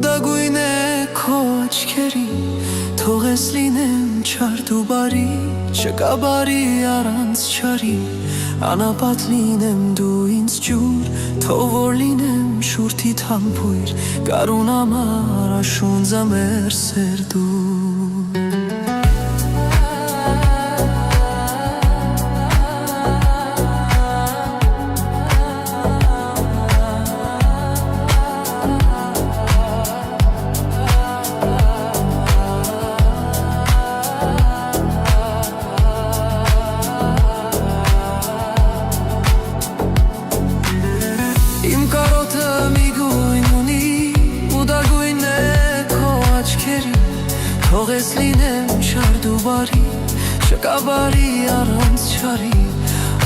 դագույն է քո աչքերի թողես լինեմ չար դու բարի չկա բարի առանց չարի անապատ լինեմ դու ինձ ջուր թող որ լինեմ շուրթիդ համբույր գարուն ամառ աշունձա մեր սերդու Թողես լինեմ չար դու բարի չկա բարի առանց չարի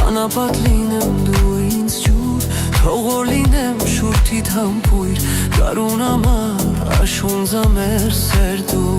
անապատ լինեմ դու ինձ ջուր թող որ լինեմ շուրթիդ համբույր գարուն ամառ աշունձա մեր սերդու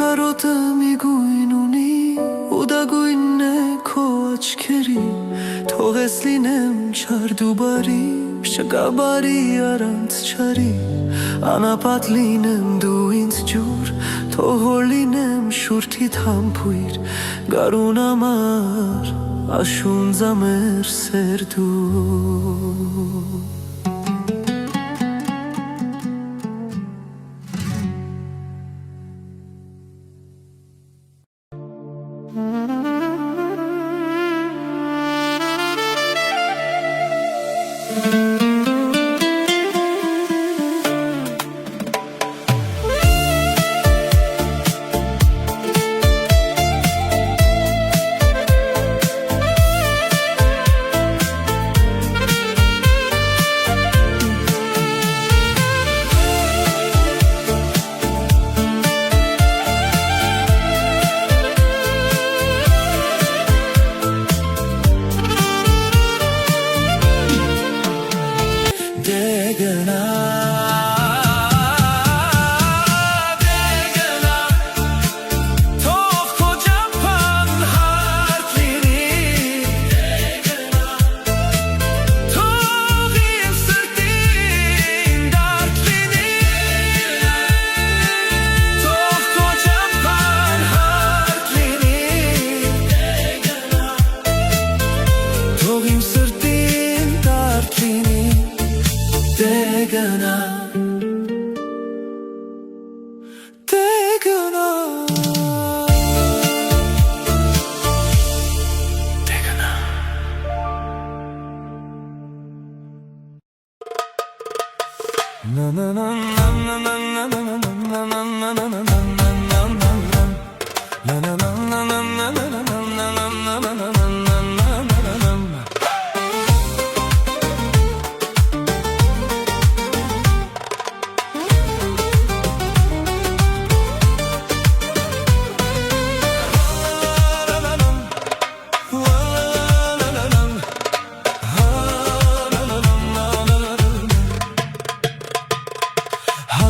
Կարոտը մի գույն ունի ու դա գույնն է քո աչքերի թողես լինեմ չար դու բարի չկա բարի առանց չարի անապատ լինեմ դու ինձ ջուր թող որ լինեմ շուրթիդ համբույր գարուն ամառ աշունձա մեր սերդու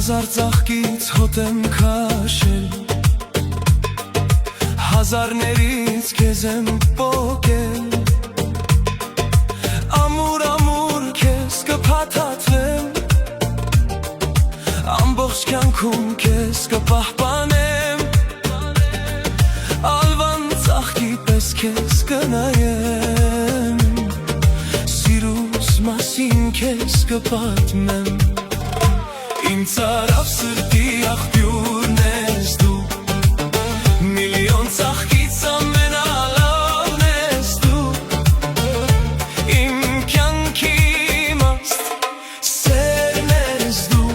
Հազար ծաղկից հոտ եմ քաշել Հազարներից քեզ եմ պոկել Ամուր ամուր քեզ կփաթաթվեմ Ամբողջ կյանքում քեզ կպահպանեմ Ալվան ծաղկի պես քեզ կնայեմ Սիրուս մասին քեզ կպատմեմ Իմ ծարավ սրտի աղբյուրն ես դու Միլիոն ծաղկից ամենալավն ես դու Իմ կյանքի իմաստ սերն ես դու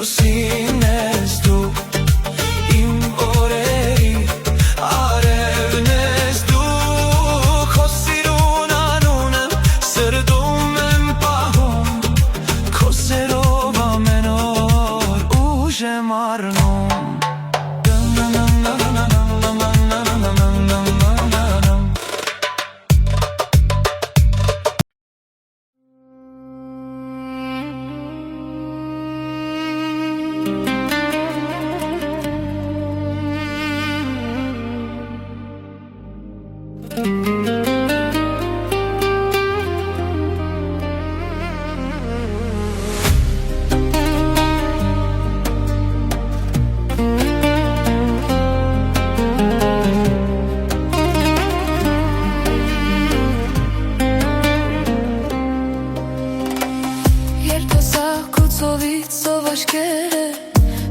Լուսին ես դու իմ օրերի արևն ես դու Քո սիրուն անունը սրտում եմ պահում Քո սերով ամեն օր ուժ եմ առնում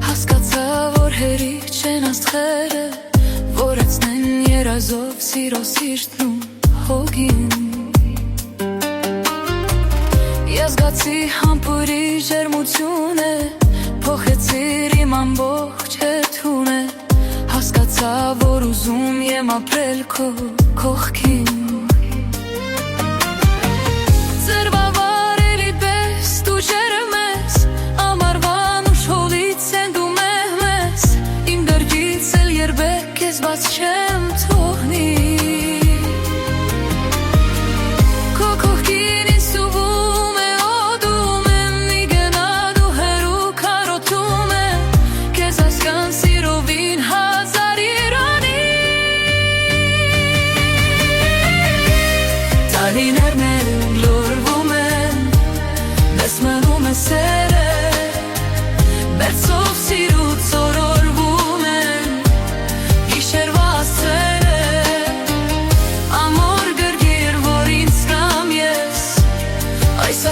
Հասկացա, որ հերի չեն աստղերը Որացնեն երազով սիրո սիրտն ու հոգին Ես զգացի համբույրի ջերմությունը Փոխեցիր իմ ամբողջ հերթունը Հասկացա, որ ուզում եմ ապրել քո կողքին Բայց չեմ թողնի Քո կողքին ինձ սուվում է օդում եմ Մի գնալ ու հեռու քարոթում եմ Քեզ հասկան սիրովին հազար իրանի Տարիներն լորվում են Մեզ մնում է սերը Բերցով սիրուց օրորվում են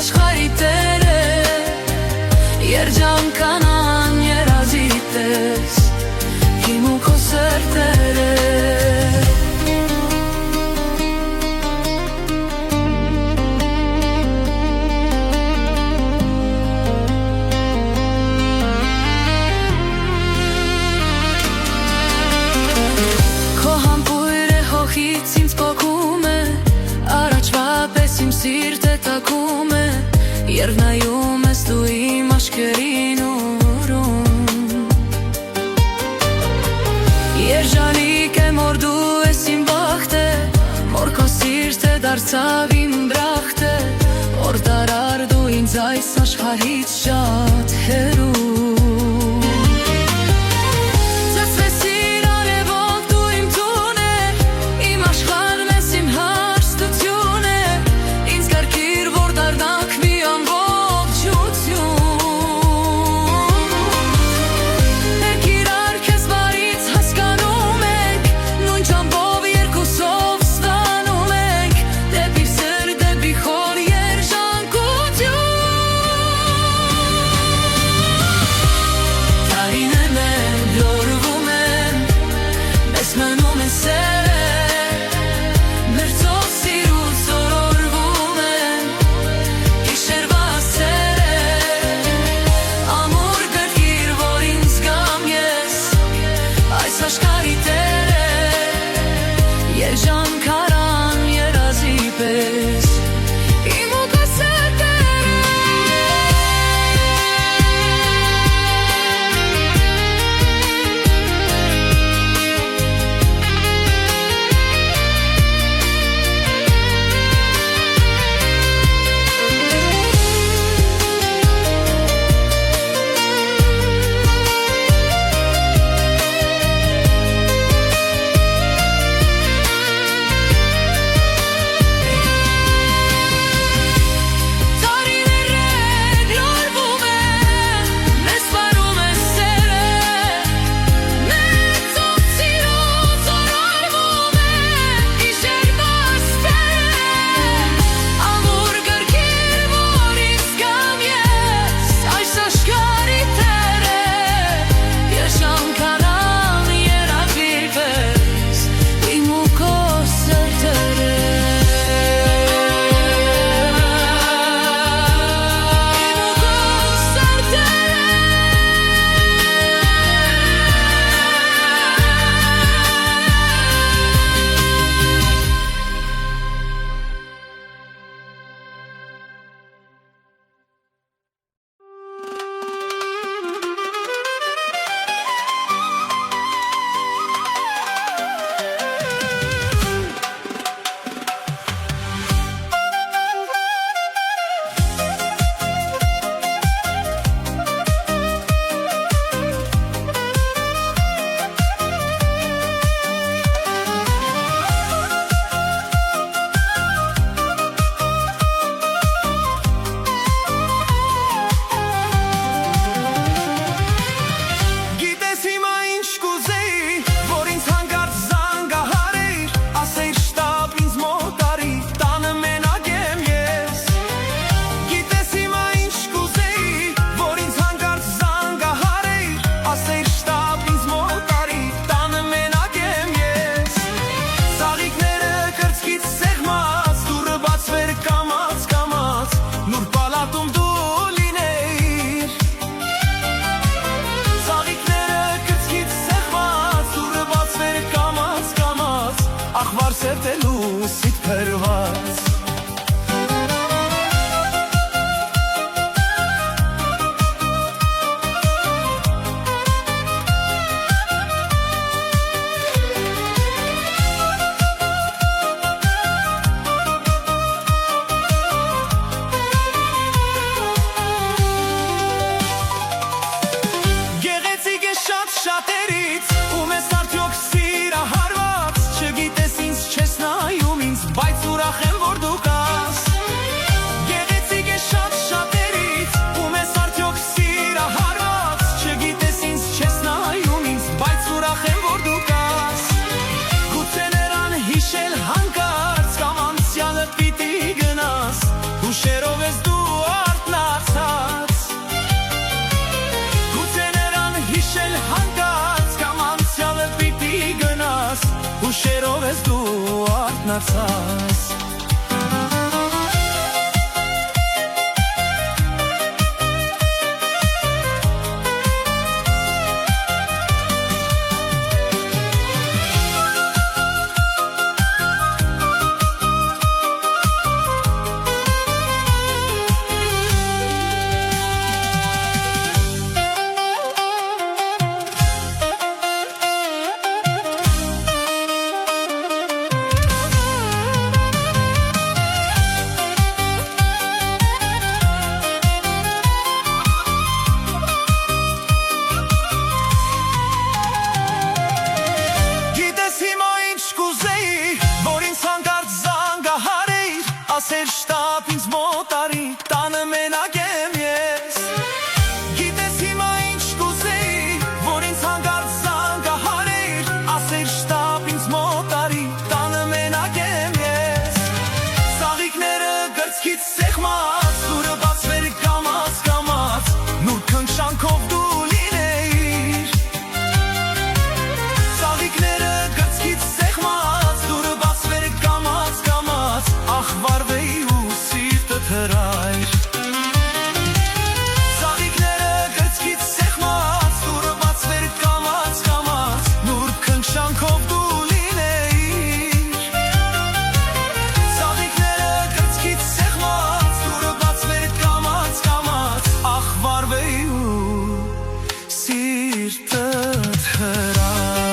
Աշխարհի տերը Երջանկանան երազիդ ես Իմ ու քո սրտերը Քո համբույրը հողից ինձ պոկում է Առաջվա պես իմ սիրտը տակում է Երբ նայում ես դու իմ աչքերին ուրում Երջանիկ եմ որ դու ես իմ բախտը Որ քո սիրտը դարձավ իմ բրախտը Որ տարար դու ինձ այս աշխարհից շատ հեռու փորուսիդ փրված Շատերից ում ես արդյոք սիրահարված չգիտես ինձ չես նայում ինձ բայց ուրախ եմ որ դու կաս Գեղեցիկ է շատերից ում ես արդյոք սիրահարված չգիտես ինձ չես նայում ինձ բայց ուրախ եմ որ դու կաս Գուցե նրան հիշել հանկարծ կամ անցյալը պիտի գնաս հուշերով ես դու արթնացած Հուշերով ես դու արթնացած Ասեր շտապ ինձ մոտ արի, տանը մենակ եմ ես Գիտես հիմա ինչ կուզեի, որ ինձ հանգարց զանգահարեիր Ասեր շտապ ինձ մոտ արի, տանը մենակ եմ ես Սաղիկները գրծքից սեղմած, դուրը բացվեր կամաց կամաց Նուր քնքշանքով դու լինեիր Սաղիկները գրծքից սեղմած, դուրը բացվեր կամաց կամաց Ախ վարվեի ու սիրտը թրայր Սաղիկները գրծքից սեղմած, դուրը բացվեր կամաց կամաց Նուրբ քնքշանքով դու լինեիր Սաղիկները գրծքից սեղմած, դուրը բացվեր կամաց կամաց Ախ վարվեի ու սիրտը թրայր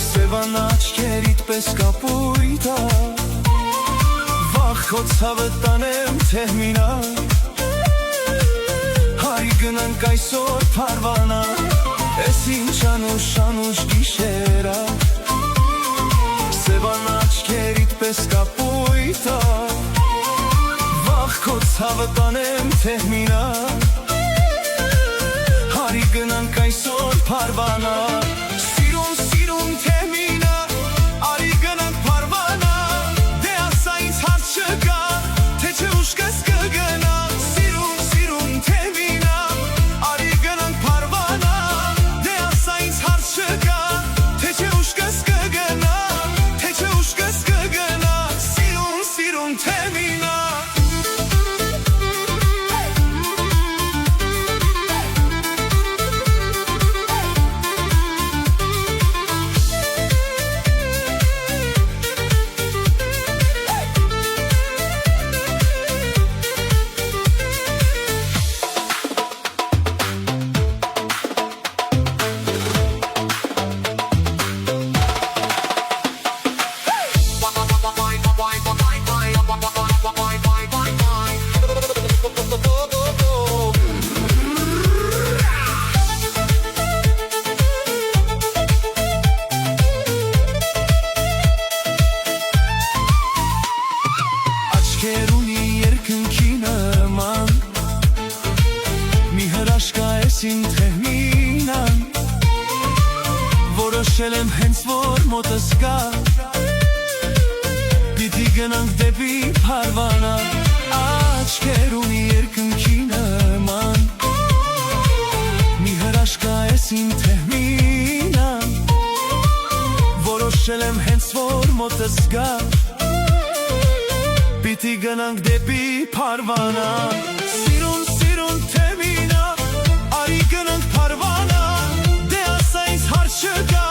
Սևան աչքերիդ պես կապույտա Վախ քո ցավը տանեմ թե մինակ Հարի գնանք այսօր փարվանա Էս ինչ անուշ գիշերա Սևան աչքերիդ պես կապույտա Վախ քո ցավը տանեմ թե մինակ Հարի գնանք այսօր փարվանա Սիրուն թե մինակ Արի գնանք փարվանա Դե ասա ինձ հարց չկա Թե չէ ուշքս կգնա Սիրուն թե մինակ Արի գնանք փարվանա Դե ասա ինձ հարց չկա Թե չէ ուշքս կգնա Թե չէ ուշքս կգնա Սիրուն թե մինակ Որոշել եմ հենց որ մոտս գա Պիտի գնանք դեպի Փարվանա Աչքեր ունի երկնքի նման Մի հրաշք այս իմ թեհմինա Որոշել եմ հենց որ մոտս գա Պիտի գնանք դեպի Փարվանա Սիրուն թեհմինա Արի գնանք Փարվանա Դե ասա ինձ հարց չկա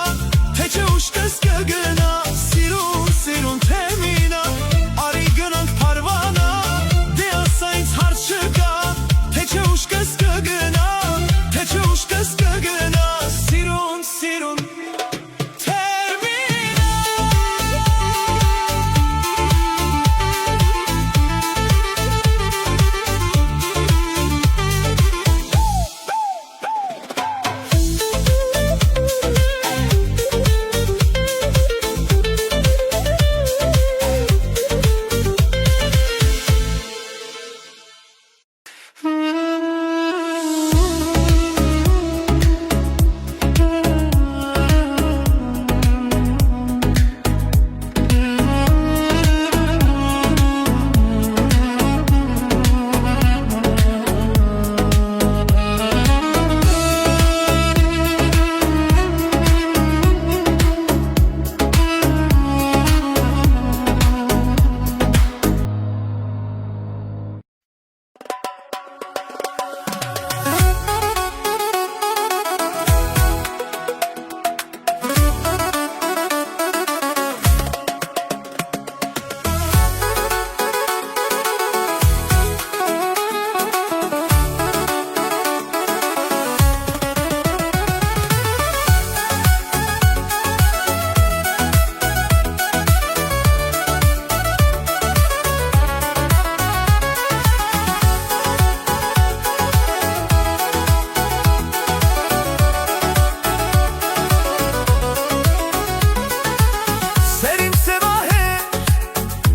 Թե չէ ուշքս կգնա Սիրուն թեհմինա Արի գնանք Փարվանա Դե ասա ինձ հարց չկա Թե չէ ուշքս կգնա Թե չէ ուշքս կգնա Սիրուն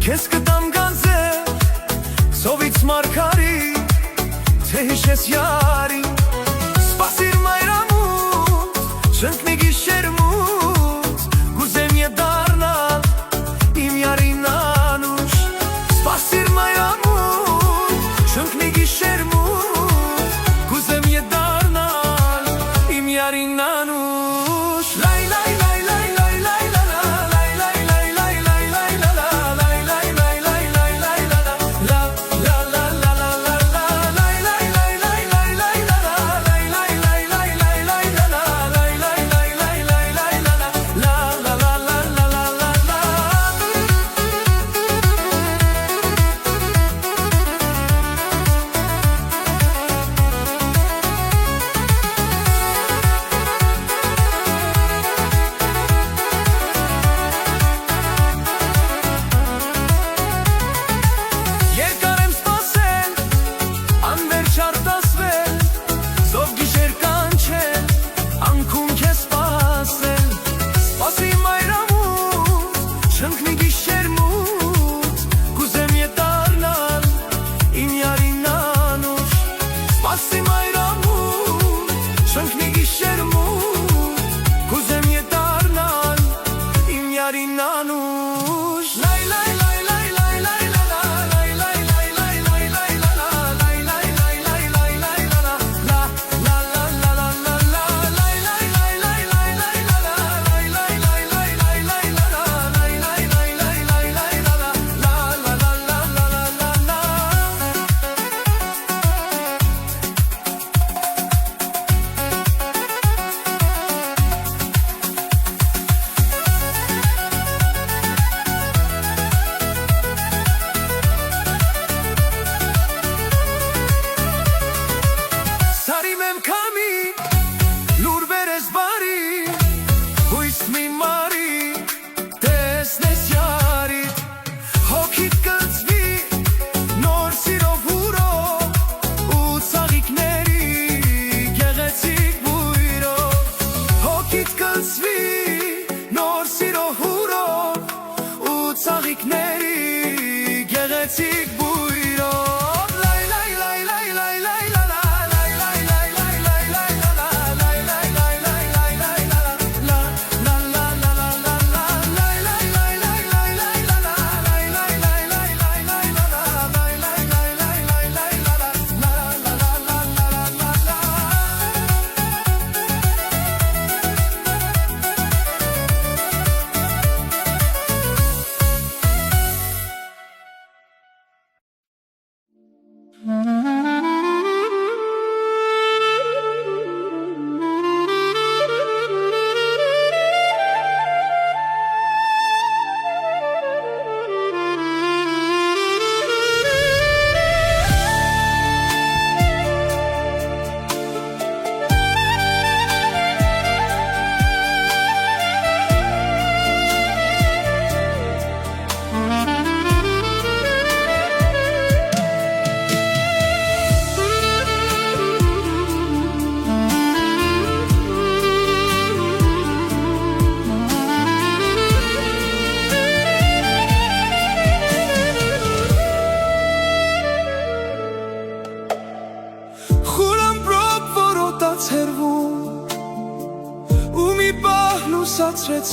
Քեզ կտամ գանձեր, սովից մարգարի, թե հիշես յարի Սպասիր մայրամուտ, շնկնի գիշեր մուտ Գուզեմ ետարնալ, իմ յարին անուշ Սպասիր մայրամուտ, շնկնի գիշեր մուտ Գուզեմ ետարնալ, իմ յարին անուշ Լայ լայ լայ լայ լայ լայ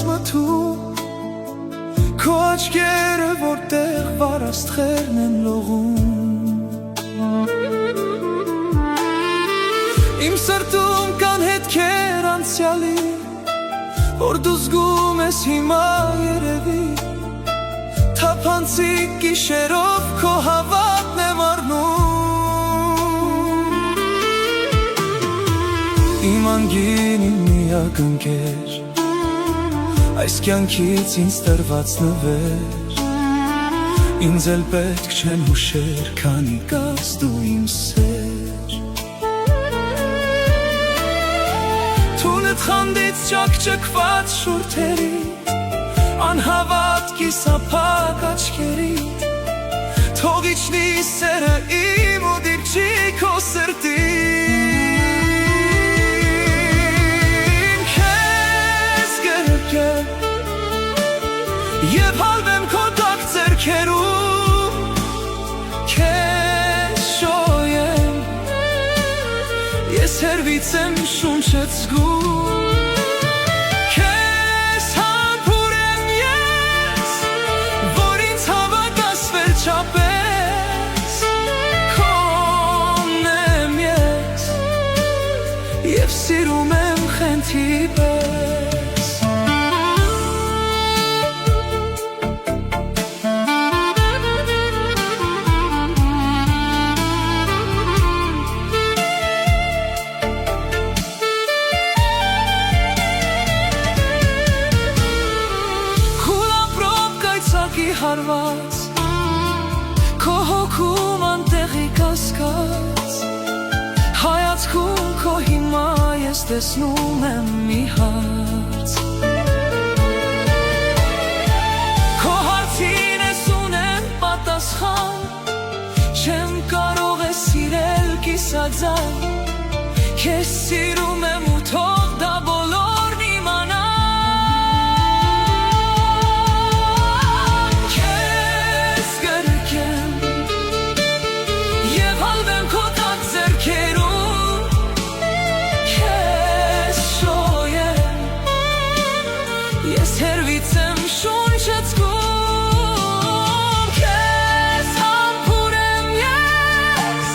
մթում Քո աչքերը որտեղ վար աստղերն են լողում Իմ սրտում կան հետքեր անցյալի Որ դու զգում ես հիմա երևի Թափանցիկ գիշերով քո հավատն եմ առնում Իմ անգին իմ միակ ընկեր Այս կյանքից ինձ տրված նվեր Ինձ էլ պետք չեն հուշեր Քանի կաս դու իմ սեր Թունդ խանդից ճակճկված շուրթերի Անհավատ կիսափակ աչքերի Թող իջնի սերը իմ ու դիպչի քո սրտին Քեզ գրկեմ Եվ հալվեմ քո տաք ձեռքերում Քեզ շոյեմ Ես հերվից եմ շունչդ զգում Եվ սիրում եմ խենթի պես Խուլապրով կայցակի հարված Քո հոգում անտեղի կասկած Հայացքում քո հիմա ես տեսնում եմ մի հարց Քո հարցին ես ունեմ պատասխան Չեմ կարող է սիրել կիսաձայն Քեզ սիրում եմ ու թող դա բոլորն իմանան Քեզ գրկեմ Եվ հալվեմ քո տաք ձեռքերում Ես հերվից եմ շունչդ զգում Քեզ համբուր եմ ես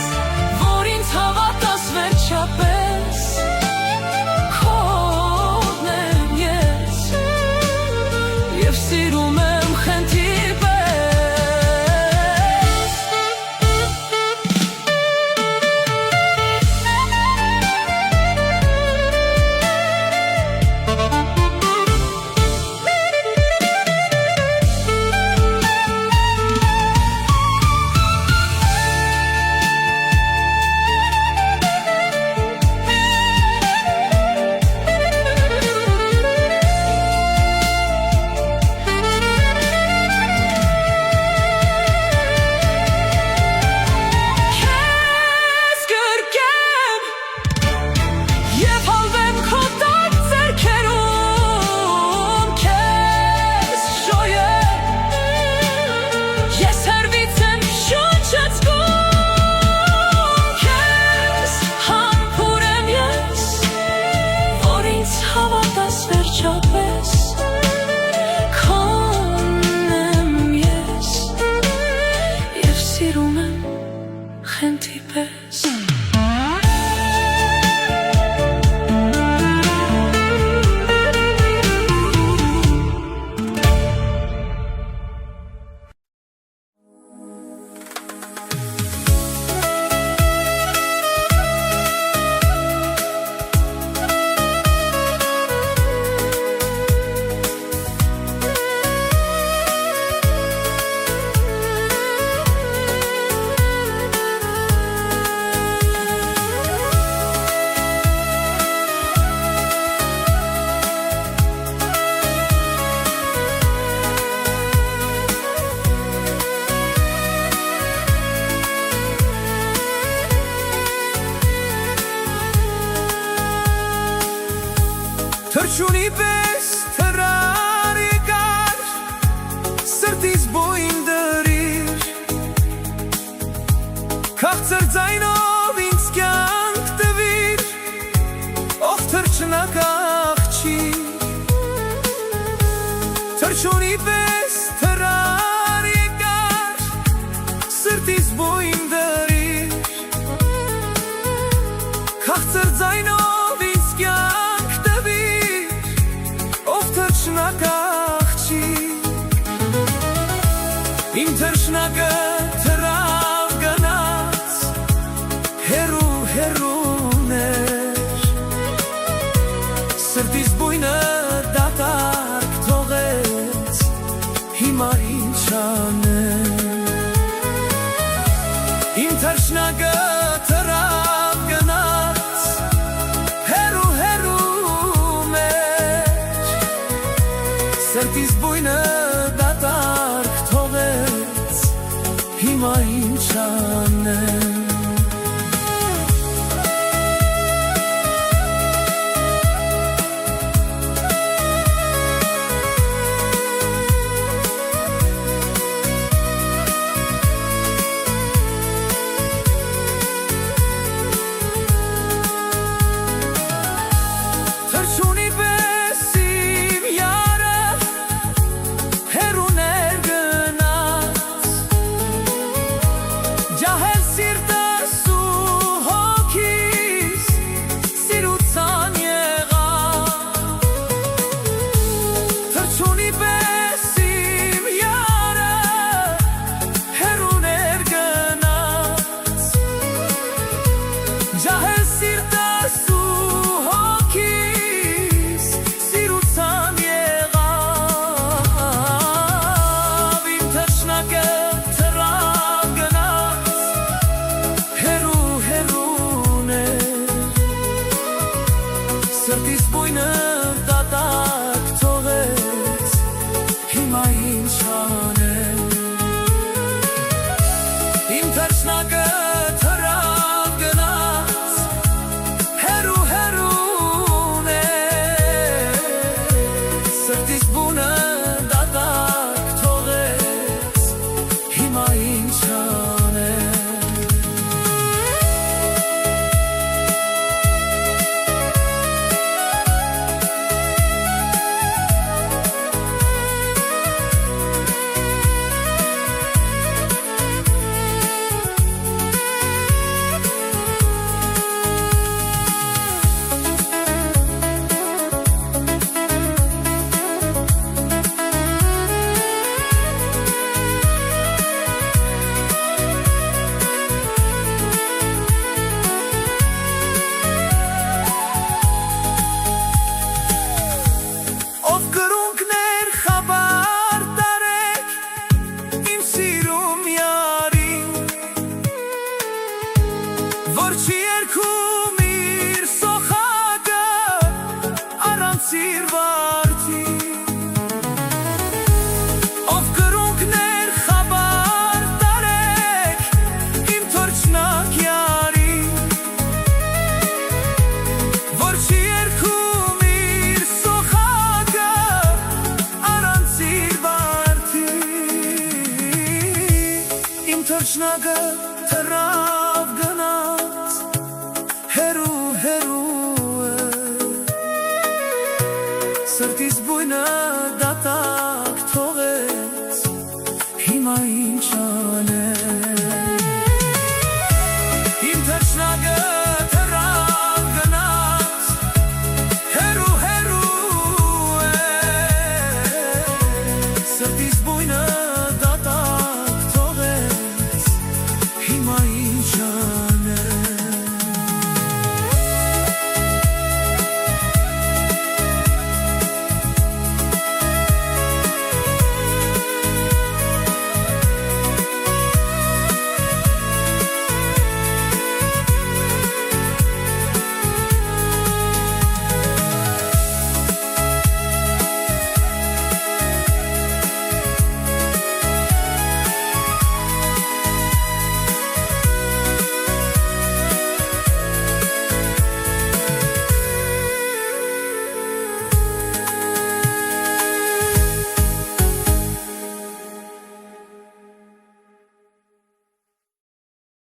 Որ ինձ հավատաս վերջապես Քոն եմ ես Եվ սիրում եմ խենթի Թրջունի պես թրար եկար Սրտիս բույն դրիր Քաղցր ձայնով ինձ կյանք տվիր Ով թրջնակ աղջի Թրջունի պես թրար եկար, սրտիս բույն դրիր, քաղցր ձայնով ինձ կյանք տվիր, ով թրջնակ աղջիկ, իմ թրջնակը թրավ գնաց, հեռու հեռուներ, սրտիս բույնը դատարկ թողեց, հիմա ինչ անեմ, իմ թրջնակը թրավ գնաց, հեռու մեր, սրտիս բույնը դատարկ թողեց, հիմա ինչ անեմ. Թրջունի պես իմ յարը հեռուներ գնաց, ջահել սիրտս ու հոգիս սիրուցան եղավ, թրջունի պես իմ յարը հեռուներ գնաց, ջահել սիրտս ու սրտիս բույնը դատարկ թողեց, հիմա ինչ անեմ, իմ թրջնակը թրավ գնաց, հեռուներ, սրտիս բույնը դատարկ թողեց, հիմա ինչ անեմ. Որ չի երգում իր սոխակը առանց իր վարդի, ով կրունկներ խաբար տարեք իմ թրջնակ յարի, որ չի երգում իր սոխակը առանց իր վարդի, իմ թրջնակը թրավ գնաց, սրտիս բույնը դատարկ թողեց, հիմա ինչ անեմ, իմ թրջնակը թրավ գնաց, հեռու սրտիս